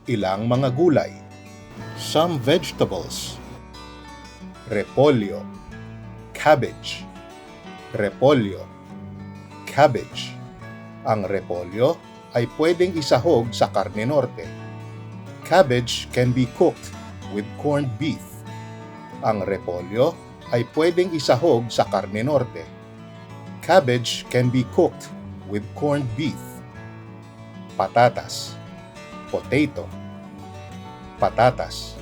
ilang mga gulay. Some vegetables. Repolyo, cabbage. Repolyo, cabbage. Ang repolyo ay pwedeng isahog sa karne norte. Cabbage can be cooked with corned beef. Ang repolyo ay pwedeng isahog sa karne norte. Cabbage can be cooked with corned beef. Patatas, potato. Patatas,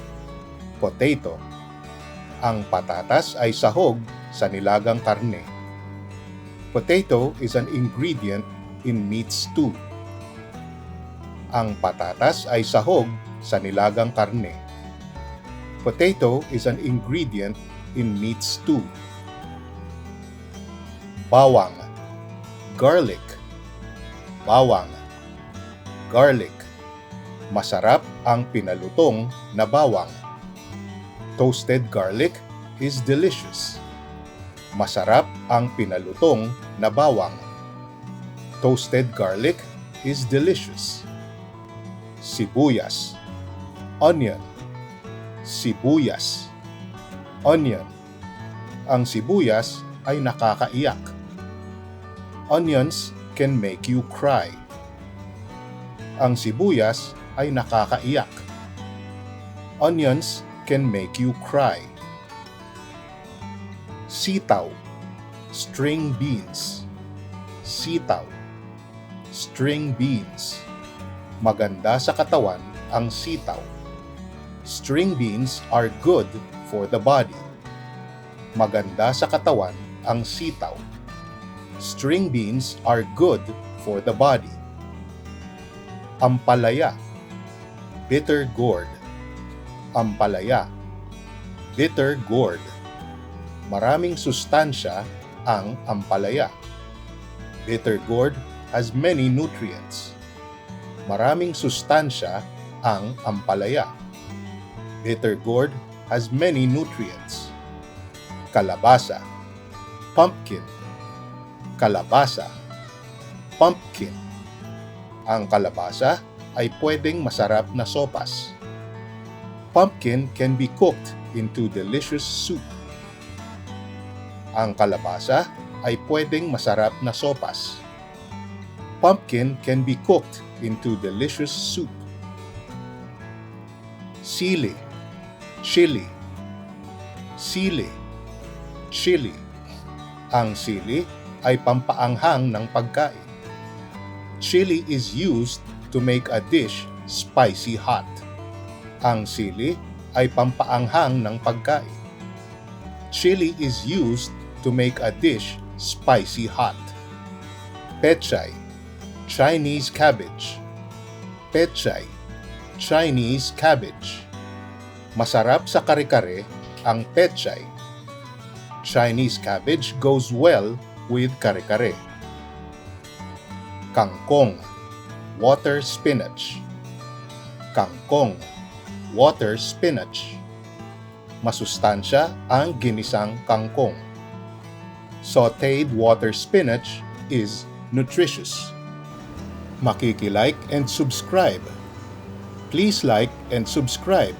potato. Ang patatas ay sahog sa nilagang karne. Potato is an ingredient in meat stew. Ang patatas ay sahog sa nilagang karne. Potato is an ingredient in meat stew. Bawang, garlic. Bawang, garlic. Masarap ang pinalutong na bawang. Toasted garlic is delicious. Masarap ang pinalutong na bawang. Toasted garlic is delicious. Sibuyas, onion. Sibuyas, onion. Ang sibuyas ay nakakaiyak. Onions can make you cry. Ang sibuyas ay nakakaiyak. Onions can make you cry. Sitaw, string beans. Sitaw, string beans. Maganda sa katawan ang sitaw. String beans are good for the body. Maganda sa katawan ang sitaw. String beans are good for the body. Ampalaya, bitter gourd. Ampalaya, bitter gourd. Maraming sustansya ang ampalaya. Bitter gourd has many nutrients. Maraming sustansya ang ampalaya. Bitter gourd has many nutrients. Kalabasa, pumpkin. Kalabasa, pumpkin. Ang kalabasa ay pwedeng masarap na sopas. Pumpkin can be cooked into delicious soup. Ang kalabasa ay pwedeng masarap na sopas. Pumpkin can be cooked into delicious soup. Sili, chili. Sili, chili. Ang sili ay pampaanghang ng pagkain. Chili is used to make a dish spicy hot. Ang sili ay pampaanghang ng pagkain. Chili is used to make a dish spicy hot. Pechay, Chinese cabbage. Pechay, Chinese cabbage. Masarap sa kare-kare ang pechay. Chinese cabbage goes well with kare-kare. Kangkong, water spinach. Kangkong, water spinach. Masustansya ang ginisang kangkong. Sauteed water spinach is nutritious. Makiki-like and subscribe. Please like and subscribe